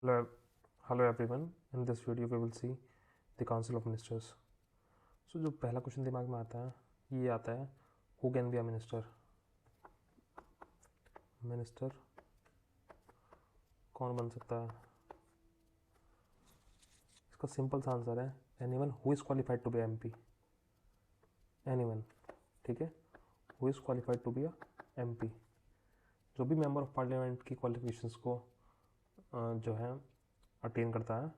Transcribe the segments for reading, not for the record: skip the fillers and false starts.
Hello, hello everyone. In this video, we will see the Council of Ministers. So जो पहला question दिमाग में आता है ये आता है Who can be a minister? Minister कौन बन सकता है? इसका सिंपल सा आंसर है anyone who is qualified to be MP. Anyone, ठीक है. Who is qualified to be a MP. जो भी मेंबर ऑफ पार्लियामेंट की क्वालिफिकेशंस को जो है अटेन करता है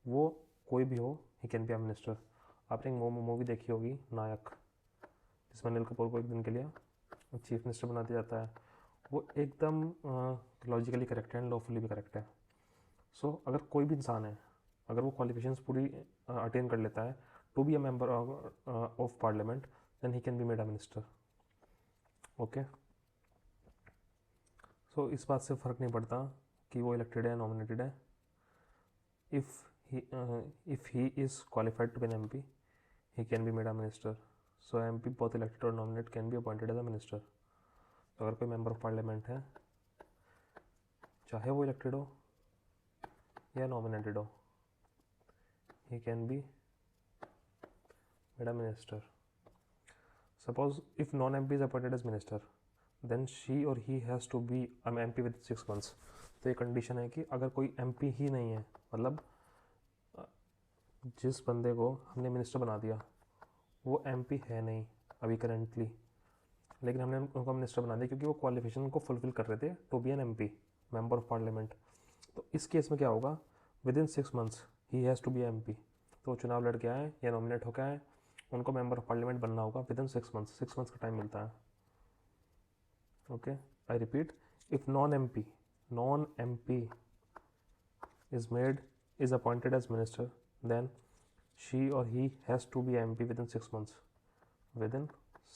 वो कोई भी हो ही कैन बी अ मिनिस्टर. आपने एक मूवी देखी होगी नायक, जिसमें अनिल कपूर को एक दिन के लिए चीफ मिनिस्टर बना दिया जाता है. वो एकदम लॉजिकली करेक्ट है एंड लॉफुली भी करेक्ट है. सो अगर कोई भी इंसान है, अगर वो क्वालिफिकेशंस पूरी अटेन कर लेता है to be a member of parliament, then he can be made a minister. Okay. So इस बात से फ़र्क नहीं पड़ता कि वो इलेक्टेड है नॉमिनेटेड है. if he is qualified to be an MP, he can be made a minister. So MP both elected or nominated can be appointed as a minister. तो अगर कोई मेंबर ऑफ पार्लियामेंट है, चाहे वो elected हो या nominated हो, he can be made a minister. Suppose if non-MP is appointed as minister, then she or he has to be an MP with 6 months. तो ये कंडीशन है कि अगर कोई MP ही नहीं है, मतलब जिस बंदे को हमने मिनिस्टर बना दिया वो एमपी है नहीं अभी करेंटली, लेकिन हमने उनको मिनिस्टर बना दिया क्योंकि वो क्वालिफिकेशन को फुलफिल कर रहे थे to be an MP, member of parliament. तो इस केस में क्या होगा, within 6 months he has to be MP. तो चुनाव लड़ के आए या नॉमिनेट होकर आए, उनको मेंबर ऑफ पार्लियामेंट बनना होगा विद इन 6 मंथ्स. 6 मंथ्स का टाइम मिलता है. Okay, I repeat, if non MP is appointed as minister, then she or he has to be MP within 6 months. Within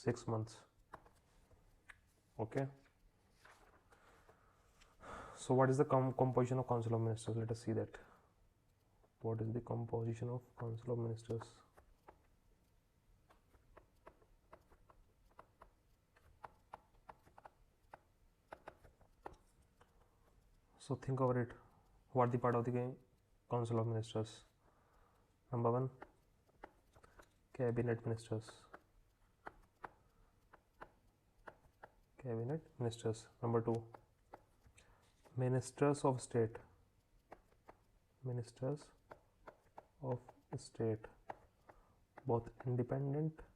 6 months. Okay. So what is the composition of Council of Ministers? Let us see that. What is the composition of Council of Ministers? So think over it. What are the part of the Council of Ministers? Number 1, Cabinet Ministers. Cabinet Ministers. Number 2, Ministers of State. Ministers of State, both independent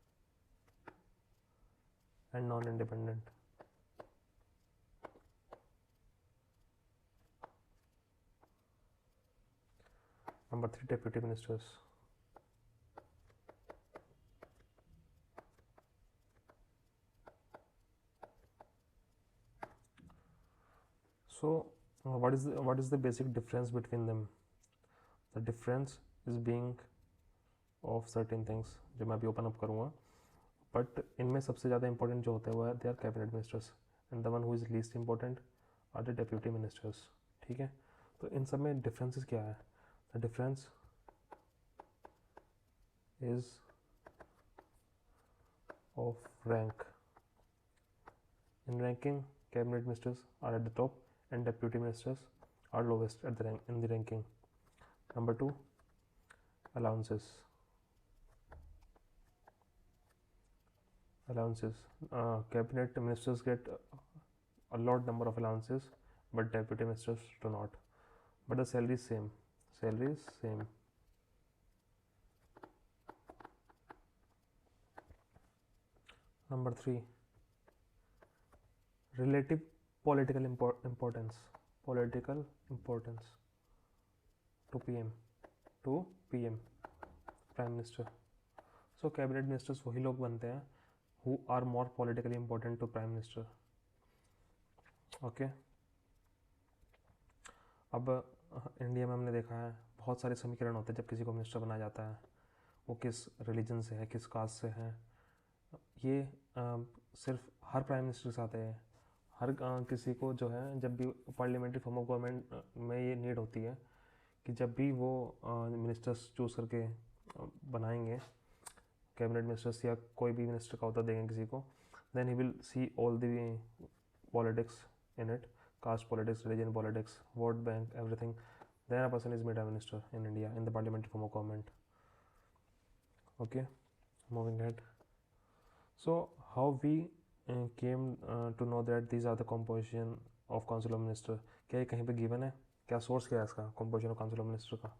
and non-independent. Number 3, Deputy Ministers. So what is the basic difference between them? The difference is being of certain things जो मैं अभी open up करूँगा, but इनमें सबसे ज़्यादा important जो होते हैं वो है they are cabinet ministers and the one who is least important are the deputy ministers. ठीक है. तो इन सब में डिफरेंसेस क्या है? The difference is of rank. In ranking cabinet ministers are at the top and deputy ministers are lowest at the in the ranking. Number 2, allowances. Cabinet ministers get a lot number of allowances, but deputy ministers do not. But the salary is same. Number 3, relative political importance to PM, prime minister. So cabinet ministers वही लोग बनते हैं who are more politically important to prime minister. Okay. अब India में हमने देखा है बहुत सारे समीकरण होते हैं जब किसी को मिनिस्टर बनाया जाता है. वो किस रिलीजन से है, किस कास्ट से है, ये सिर्फ हर प्राइम मिनिस्टर के साथ है. हर किसी को जो है जब भी पार्लियामेंट्री फॉर्म ऑफ गवर्नमेंट में ये नीड होती है कि जब भी वो मिनिस्टर्स चूज़ करके बनाएंगे कैबिनेट मिनिस्टर्स या कोई भी मिनिस्टर का अहदा देंगे किसी को, then he will see all the politics in it, caste politics, religion politics, vote bank, everything then a person is made a minister in India in the parliamentary form of government. Okay, moving ahead. So how we came to know that these are the composition of council of minister? क्या ये कहीं पे given है? क्या source क्या है इसका composition of council of minister का?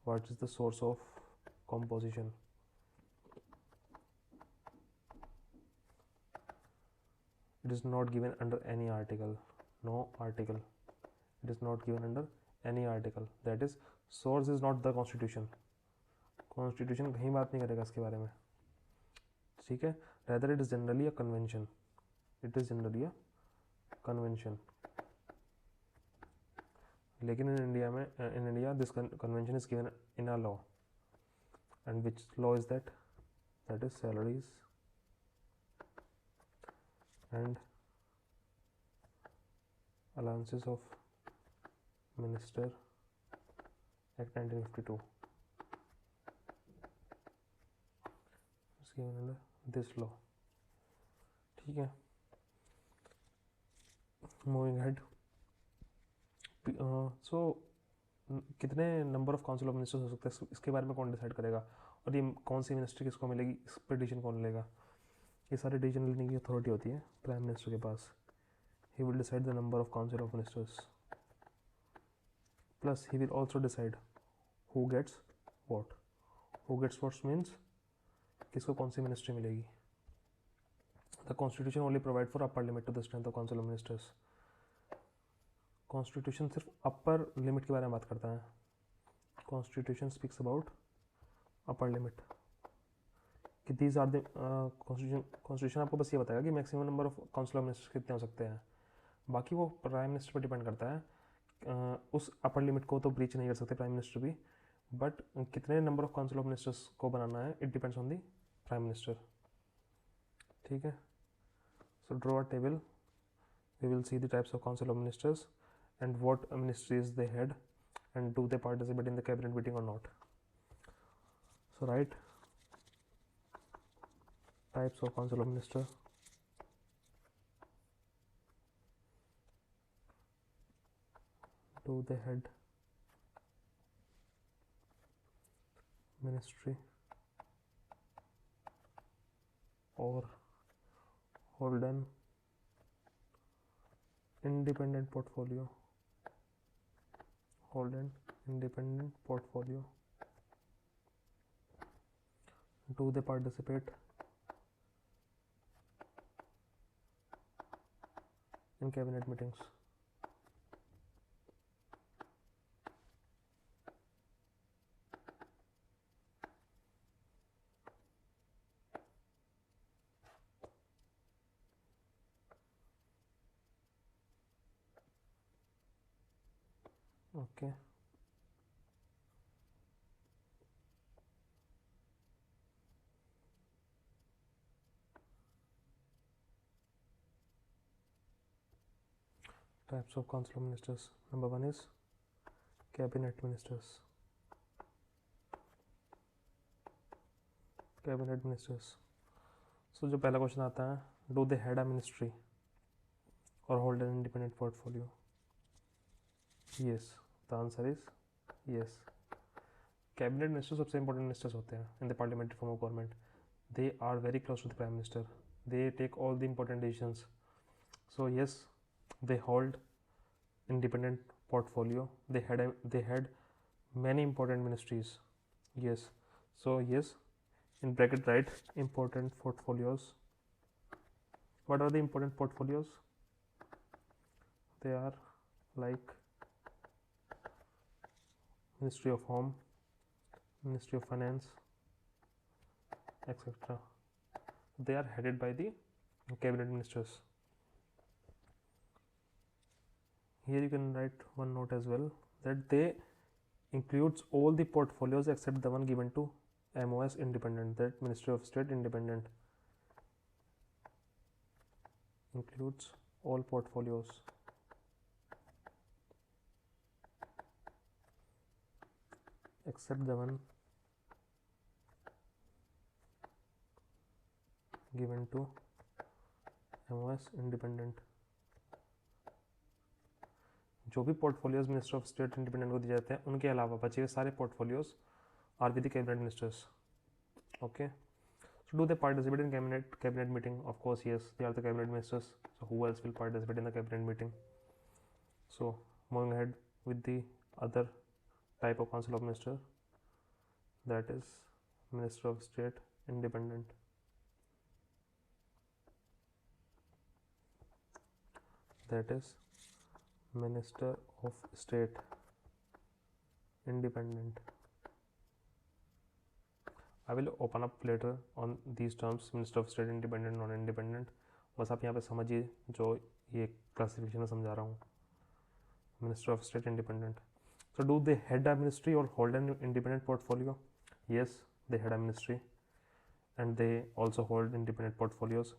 What is the source of composition? It is not given under any article. No article. It is not given under any article. That is, source is not the constitution. Constitution कहीं बात नहीं करेगा इसके बारे में, ठीक है. Rather it is generally a convention. It is generally a convention. लेकिन in India this convention is given in a law. And which law is that? That is salaries and allowances of minister Act 1952. It's given under this law. ठीक है. Moving ahead. So कितने number of council of ministers हो सकते हैं इसके बारे में कौन डिसाइड करेगा, और ये कौन सी मिनिस्ट्री किसको मिलेगी, इस पर डिसीजन कौन लेगा? ये सारे डिसीजन लेने की अथॉरिटी होती है प्राइम मिनिस्टर के पास. He will decide the number of council of ministers, plus he will also decide who gets what. Who gets what's means किसको कौन सी मिनिस्ट्री मिलेगी. The constitution only provide for upper limit to the strength of council of ministers. Constitution सिर्फ upper limit के बारे में बात करता है. Constitution speaks about upper limit कि दीज आर द कॉन्स्टिट्यूशन आपको बस ये बताएगा कि maximum number of council of ministers कितने हो सकते हैं. बाकी वो प्राइम मिनिस्टर पर डिपेंड करता है. उस अपर लिमिट को तो ब्रीच नहीं कर सकते प्राइम मिनिस्टर भी, बट कितने number of council of ministers को बनाना है it depends on the prime minister. ठीक है. So draw a table. We will see the types of council of ministers and what ministries they had and do they participate in the cabinet meeting or not. So write types of council of minister. Do they head ministry or hold an independent portfolio. Hold an independent portfolio. Do they participate in cabinet meetings? Okay. Types of council of ministers. Number one is cabinet ministers. Cabinet ministers. So जो पहला question आता है, do they head a ministry or hold an independent portfolio? Yes. The answer is yes. Cabinet ministers सबसे important ministers होते हैं in the parliamentary form of government. They are very close to the prime minister. They take all the important decisions. So yes, they hold independent portfolio. They had many important ministries. Yes. So yes, in bracket write important portfolios. What are the important portfolios? They are like Ministry of Home, Ministry of Finance, etc. They are headed by the cabinet ministers. Here you can write one note as well that they includes all the portfolios except the one given to MOS independent, that Ministry of State independent includes all portfolios except the one given to MOS independent. जो भी portfolios minister of state independent को दिए जाते हैं उनके अलावा बचे हुए सारे portfolios are with the cabinet ministers. Okay, so do they participate in cabinet meeting? Of course yes, they are the cabinet ministers, so who else will participate in the cabinet meeting? So moving ahead with the other type of council of minister, that is minister of state independent. That is minister of state independent. I will open up later on these terms, minister of state independent, non independent. बस आप यहाँ पे समझिए जो ये classification में समझा रहा हूँ. Minister of state independent. So do they head a ministry or hold an independent portfolio? Yes, they head a ministry and they also hold independent portfolios.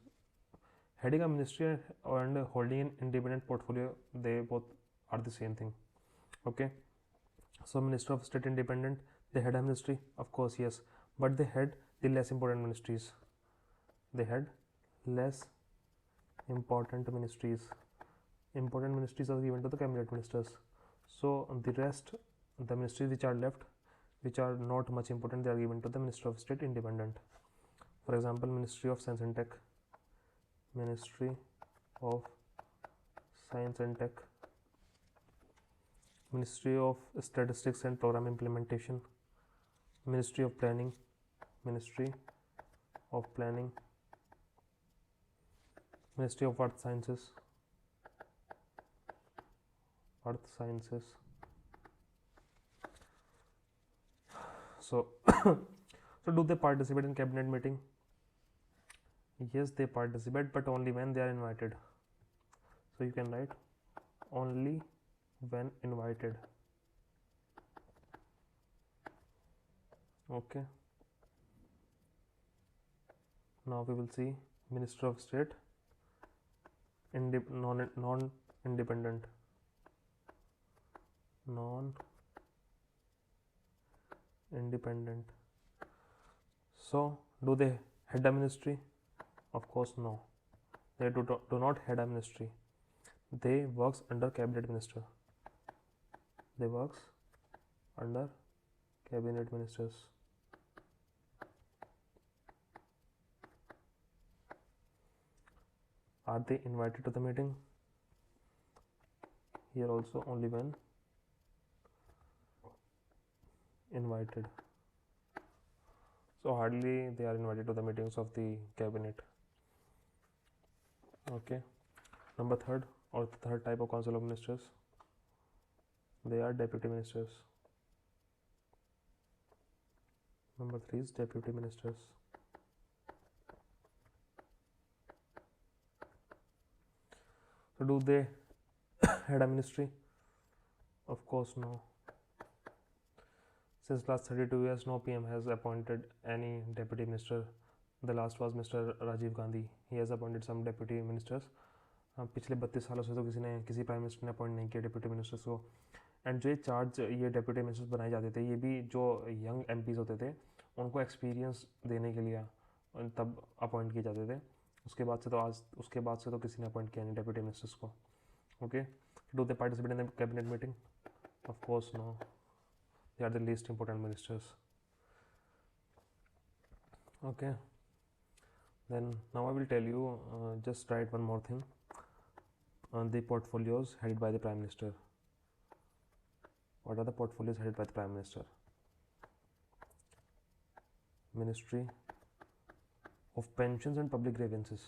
Heading a ministry and holding an independent portfolio, they both are the same thing. Okay, so minister of state independent, they head a ministry, of course yes, but they head the less important ministries. They head less important ministries. Important ministries are given to the cabinet ministers. So the rest, the ministries which are left, which are not much important, they are given to the minister of state independent. For example, Ministry of Science and Tech, Ministry of Science and Tech, Ministry of Statistics and Program Implementation, Ministry of Planning, Ministry of Planning, Ministry of Earth Sciences, Earth Sciences. So so do they participate in cabinet meeting? Yes, they participate, but only when they are invited. So you can write only when invited. Okay, now we will see Minister of State non-independent. Non-independent. So do they head a ministry? Of course no, they do not head a ministry. They works under cabinet minister. They works under cabinet ministers. Are they invited to the meeting? Here also only when invited. So hardly they are invited to the meetings of the cabinet. Okay, number third, or the third type of council of ministers, they are deputy ministers. Number three is deputy ministers. So do they head a ministry? Of course no. Since last 32 years, no PM has appointed any deputy minister. The last was Mr. Rajiv Gandhi. He has appointed some deputy ministers. पिछले 32 सालों से तो किसी prime minister ने appoint नहीं किया deputy ministers को. And जो चार्ज ये डेप्यूटी मिनिस्टर्स बनाए जाते थे, ये भी जो यंग MPs होते थे उनको एक्सपीरियंस देने के लिए तब अपॉइंट किए जाते थे. उसके बाद से तो किसी ने अपॉइंट किया नहीं डेप्यूटी मिनिस्टर्स को. Okay, do they participate in the cabinet meeting? Of course no, they are the least important ministers. Okay, then now I will tell you, just write one more thing on the portfolios headed by the prime minister. What are the portfolios headed by the prime minister? Ministry of Pensions and Public Grievances.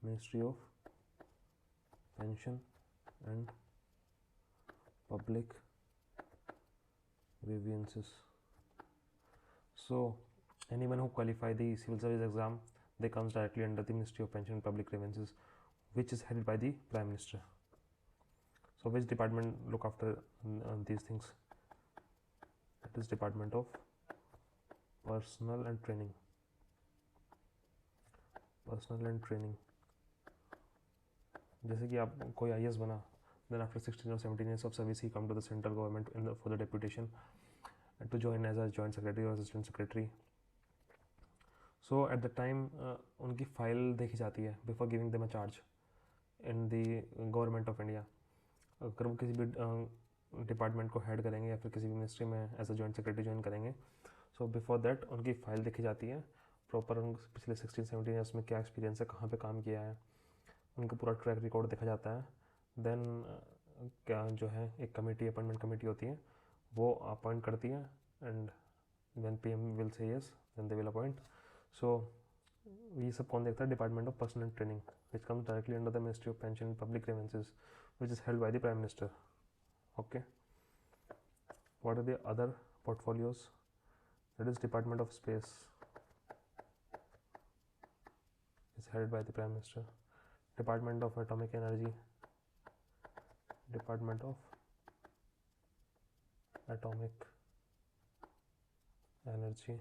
Ministry of Pension and Public grievances. So anyone who qualify the civil service exam, they comes directly under the Ministry of Pension and Public Grievances, which is headed by the Prime Minister. So which department look after these things? That is Department of Personnel and Training. Personnel and Training. जैसे कि आप कोई IAS बना, then after 16 or 17 years of service he come to the central government for the deputation and to join as a joint secretary or assistant secretary. So at the time उनकी file देखी जाती है before giving them a charge in the government of India. अगर वो किसी भी department को head करेंगे या फिर किसी भी मिनिस्ट्री में as a joint secretary join करेंगे, सो बिफोर दैट उनकी फ़ाइल देखी जाती है प्रॉपर, पिछले 16-17 ईयर्स में क्या एक्सपीरियंस है, कहाँ पे काम किया है, उनका पूरा ट्रैक रिकॉर्ड देखा जाता है। देन क्या जो है एक कमेटी, अपॉइंटमेंट कमेटी होती है, वो अपॉइंट करती है, and when PM will say yes then they will appoint. So ये सब कौन देखता है? Department of personnel training, which comes directly under the ministry of pension and public grievances, which is held by the prime minister. Okay, what are the other portfolios? That is Department of Space is headed by the Prime Minister. Department of Atomic Energy, Department of Atomic Energy.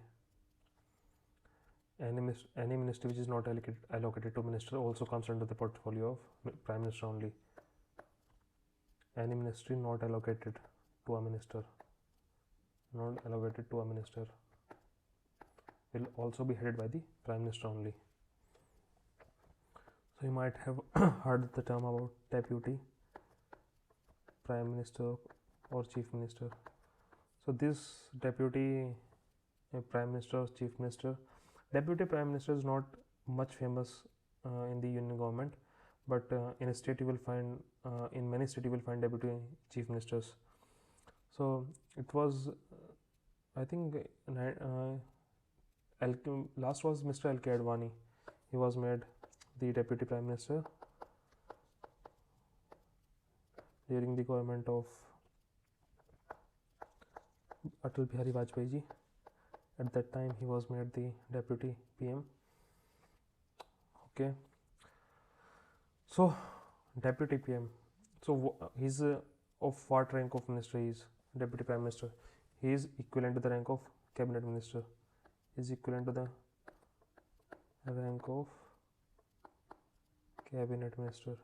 Any ministry which is not allocated to minister also comes under the portfolio of Prime Minister only. Any ministry not allocated to a minister, will also be headed by the Prime Minister only. So you might have heard the term about deputy prime minister or chief minister. So this deputy prime minister or chief minister, deputy prime minister is not much famous in the union government, but in a state you will find, in many states you will find deputy chief ministers. So it was, I think, last was Mr. L.K. Advani. He was made the deputy prime minister during the government of Atal Bihari Vajpayee ji. At that time he was made the deputy PM. Okay, so deputy PM, so he's of what rank of minister? He is deputy prime minister. He is equivalent to the rank of cabinet minister, is equivalent to the rank of cabinet minister.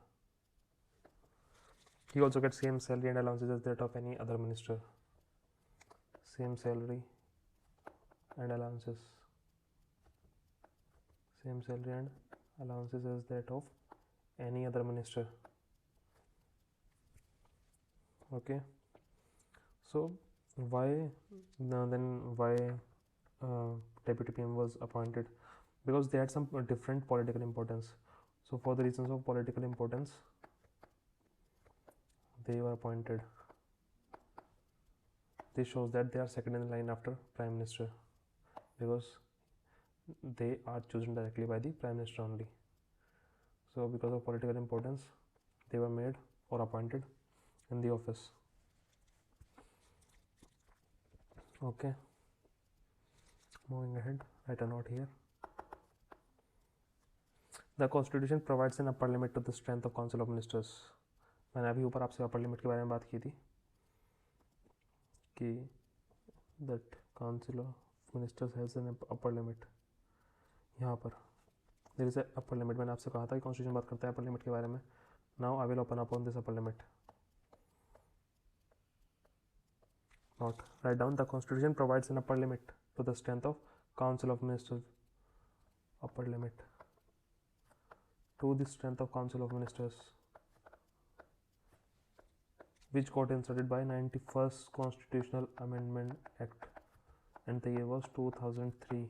He also gets same salary and allowances as that of any other minister. Same salary and allowances, same salary and allowances as that of any other minister. Okay, so why deputy PM was appointed? Because they had some different political importance. So for the reasons of political importance, they were appointed. This shows that they are second in line after prime minister, because they are chosen directly by the prime minister only. So because of political importance, they were made or appointed in the office. Okay, moving ahead, write a note here. The constitution provides an upper limit to the strength of council of ministers. मैंने अभी ऊपर आपसे अपर limit के बारे में बात की थी कि that council of ministers has an upper limit. यहाँ पर there is a upper limit. मैंने आपसे कहा था कि कॉन्स्टिट्यूशन बात करता है अपर लिमिट के बारे में. Now I will open up on this upper limit. Note, write down, the constitution provides an upper limit to the strength of council of ministers. Upper limit to the strength of council of ministers, which got inserted by 91st Constitutional Amendment Act, and the year was 2003.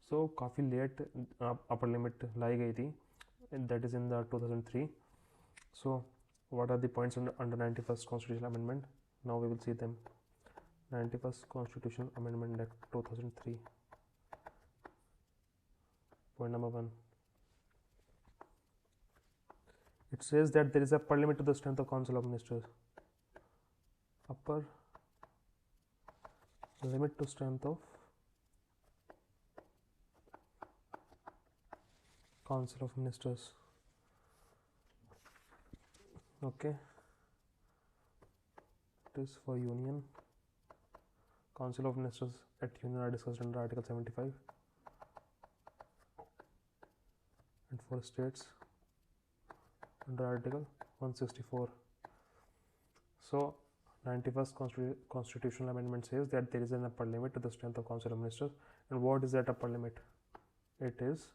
So काफ़ी late upper limit लाई गई थी, that is in the 2003. So what are the points under 91st Constitutional Amendment? Now we will see them. 91st Constitutional Amendment Act 2003. Point number 1. It says that there is a upper limit to the strength of council of ministers. Upper limit to strength of council of ministers. Okay, it is for union. Council of ministers at union are discussed under Article 75, and for states under Article 164. So 91st Constitutional Amendment says that there is an upper limit to the strength of council of ministers. And what is that upper limit? It is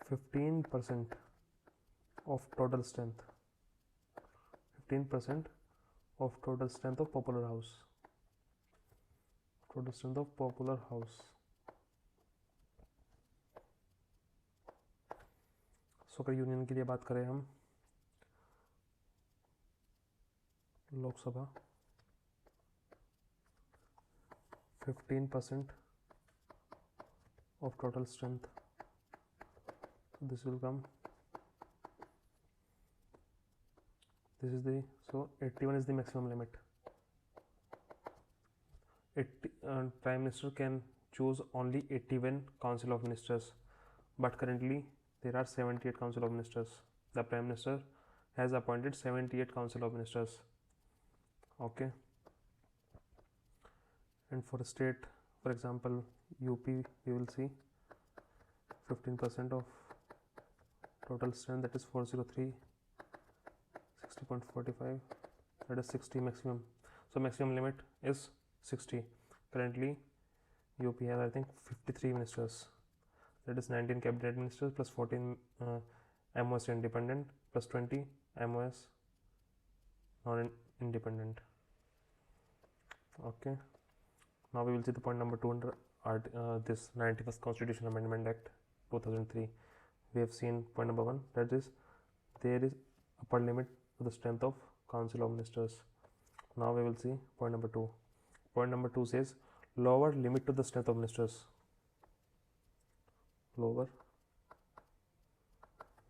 15% of total strength. 15% of total strength of popular house. Total strength of popular house. सो अगर union के लिए बात करें हम, Lok Sabha 15% of total strength. So this will come. This is the, so 81 is the maximum limit. Prime Minister can choose only 81 Council of Ministers, but currently there are 78 Council of Ministers. The Prime Minister has appointed 78 Council of Ministers. Okay. And for state, for example, UP, we will see 15% of total strength, that is 403, 60.45, that is 60 maximum. So maximum limit is 60. Currently UP has, I think, 53 ministers, that is 19 cabinet ministers plus 14 MOS independent plus 20 MOS non-independent. Okay. Now we will see the point number 2 under this 91st Constitutional Amendment Act 2003. We have seen point number 1, that is there is upper limit to the strength of Council of Ministers. Now we will see point number 2. Point number 2 says lower limit to the strength of ministers. Lower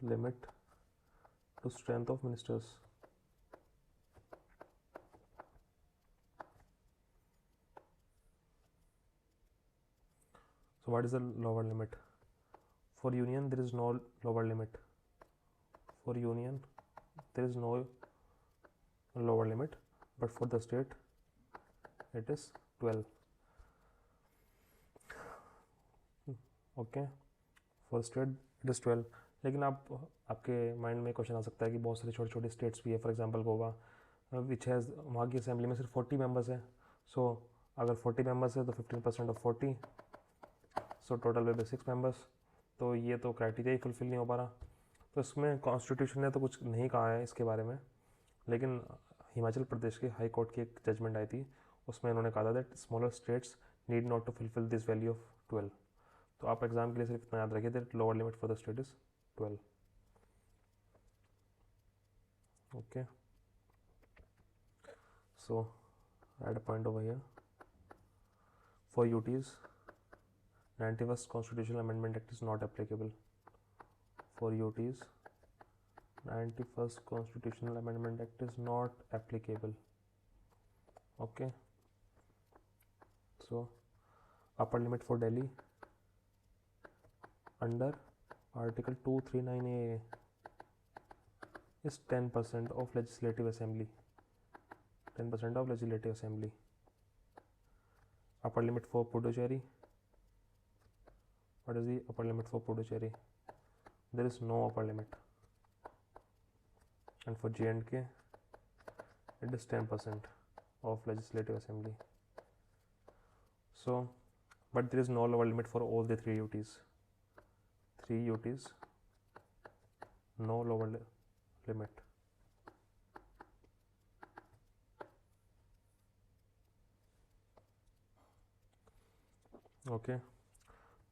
limit to strength of ministers. So what is the lower limit? For union there is no lower limit. For union there is no lower limit, but for the state it is 12. Okay, for state it is 12. लेकिन आपके mind में question आ सकता है कि बहुत सारी छोटी छोटी स्टेट्स भी है, for example Goa which has, वहाँ की असेंबली में सिर्फ 40 मेंबर्स हैं. सो अगर 40 मेंबर्स है तो 15% of 40, so total will be 6 members. तो ये तो क्राइटेरिया ही फुलफिल नहीं हो पा रहा. तो इसमें कॉन्स्टिट्यूशन ने तो कुछ नहीं कहा है इसके बारे में, लेकिन हिमाचल प्रदेश के हाई कोर्ट की एक जजमेंट आई थी, उसमें इन्होंने कहा था that smaller states need not to fulfil this value of 12. तो आप एग्जाम के लिए सिर्फ इतना याद रखिए that lower limit for the state is 12. Okay, so add a point over here. For UTs, 91st Constitutional Amendment Act is not applicable. For UTs, 91st Constitutional Amendment Act is not applicable. Okay, so upper limit for Delhi under Article 239A is 10% of Legislative Assembly. 10% of Legislative Assembly. Upper limit for Puducherry. What is the upper limit for Puducherry? There is no upper limit. And for J&K, it is 10% of Legislative Assembly. So, but there is no lower limit for all the 3 UTs. 3 UTs, no lower limit. Okay,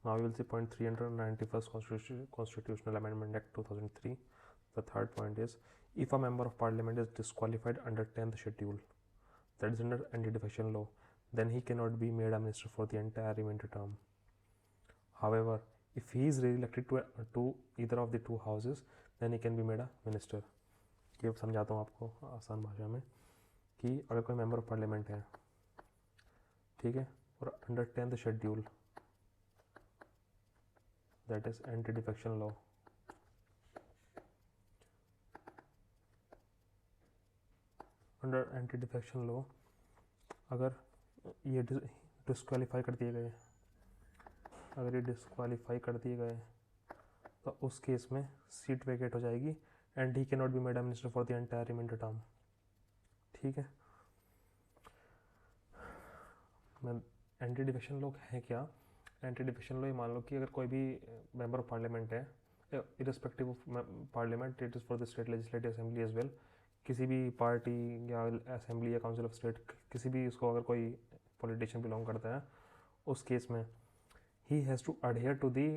now we will see point 3 under 91st Constitutional Amendment Act 2003. The third point is, if a member of parliament is disqualified under 10th schedule, that is under anti-defection law, then he cannot be made a minister for the entire remainder term. However, if he is re-elected to either of the 2 houses, then he can be made a minister. ये समझाता हूँ आपको आसान भाषा में कि अगर कोई मेंबर ऑफ पार्लियामेंट है, ठीक है, और under 10th schedule, that is anti defection law, under anti defection law अगर ये डिस्क्वालीफाई कर दिए गए, अगर ये डिस्क्वालीफाई कर दिए गए तो उस केस में सीट वेकेट हो जाएगी and he can not be made a minister for the entire remainder term. ठीक है, एंटी डिफेक्शन लॉ है क्या? एंटी डिफेक्शन लॉ ये मान लो कि अगर कोई भी मेंबर ऑफ पार्लियामेंट है, irrespective of parliament, it is for the state legislative assembly as well, किसी भी पार्टी या असेंबली या काउंसिल ऑफ स्टेट, किसी भी इसको अगर कोई पॉलिटिशियन बिलोंग करता है, उस केस में he has to adhere to the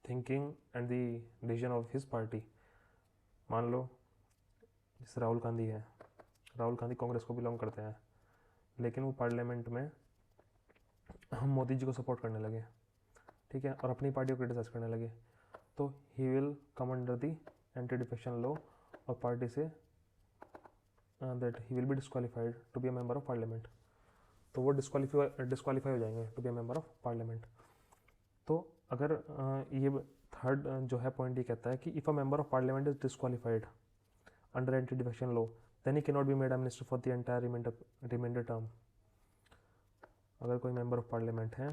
thinking and the decision of his party. मान लो जैसे राहुल गांधी है, राहुल गांधी कांग्रेस को बिलोंग करते हैं, लेकिन वो पार्लियामेंट में हम मोदी जी को सपोर्ट करने लगे, ठीक है, और अपनी पार्टी को क्रिटिसाइज करने लगे, तो he will come under the anti defection law और पार्टी से that he will be disqualified to be a member of parliament. तो वो डिस्क्वालीफाई हो जाएंगे to be a member of parliament. तो अगर ये थर्ड जो है पॉइंट ये कहता है कि if a member of parliament is disqualified under anti defection law then he can not be made a minister for the entire reminder term. अगर कोई मेंबर ऑफ पार्लियामेंट है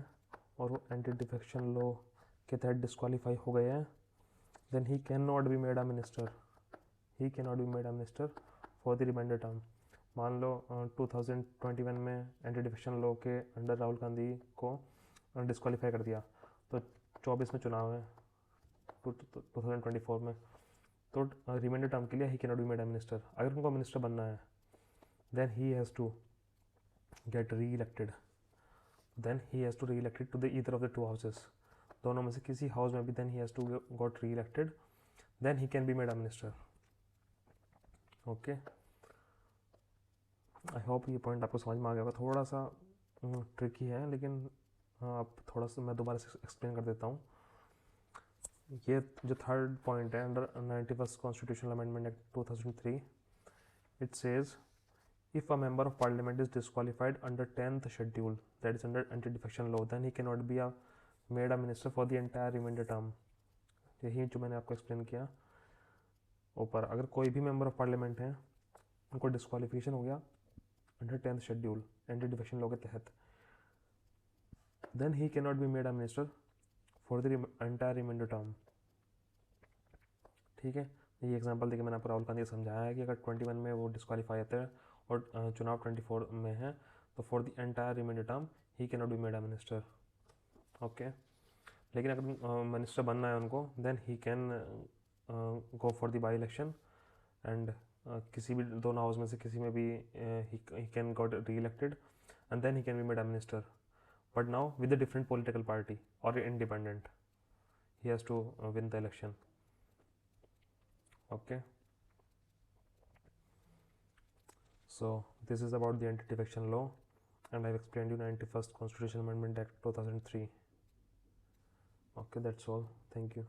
और वो एंटी डिफेक्शन लॉ के तहत डिस्क्वालीफाई हो गए हैं, then he can not be made a minister, he can not be made a minister for the reminder term. मान लो 2021 में एंटी डिफेक्शन लॉ के अंडर राहुल गांधी को डिस्क्वालीफाई कर दिया, तो 24 में चुनाव है 2024 में, तो रिमाइंडर टर्म के लिए he can not be made a minister. अगर उनको मिनिस्टर बनना है then he has to get re elected, then he has to re elected to the either of the two houses, दोनों में से किसी हाउस में भी then he has to got re elected, then he can be made a minister. Okay, I hope ये point आपको समझ में आ गया होगा। थोड़ा सा ट्रिकी है, लेकिन आप थोड़ा सा मैं दोबारा से एक्सप्लेन कर देता हूँ। ये जो थर्ड पॉइंट है under 91st constitutional amendment act 2003, it says if a member of parliament is disqualified under 10th schedule, that is under anti-defection law, then he cannot be made a minister for the entire remainder term। यही जो मैंने आपको explain किया ऊपर, अगर कोई भी member of parliament है उनको डिस्क्वालिफिकेशन हो गया under 10th schedule anti defection law के तहत, then he can not be made a minister for the entire reminder term. ठीक है, ये एग्जांपल देके मैंने आपको राहुल गांधी को समझाया है कि अगर 21 में वो डिस्क्वालीफाई होते हैं और चुनाव 24 में है, तो for the entire reminder term he can not be made a minister. Okay, लेकिन अगर मिनिस्टर बनना है उनको, then he can go for the by election and किसी भी दोनों हाउस में से किसी में भी he can got re elected and then he can be made a minister, but now with a different political party और independent, he has to win the election. Okay, so this is about the anti-defection law and I've explained you 91st Constitutional Amendment Act 2003. Okay, that's all. Thank you.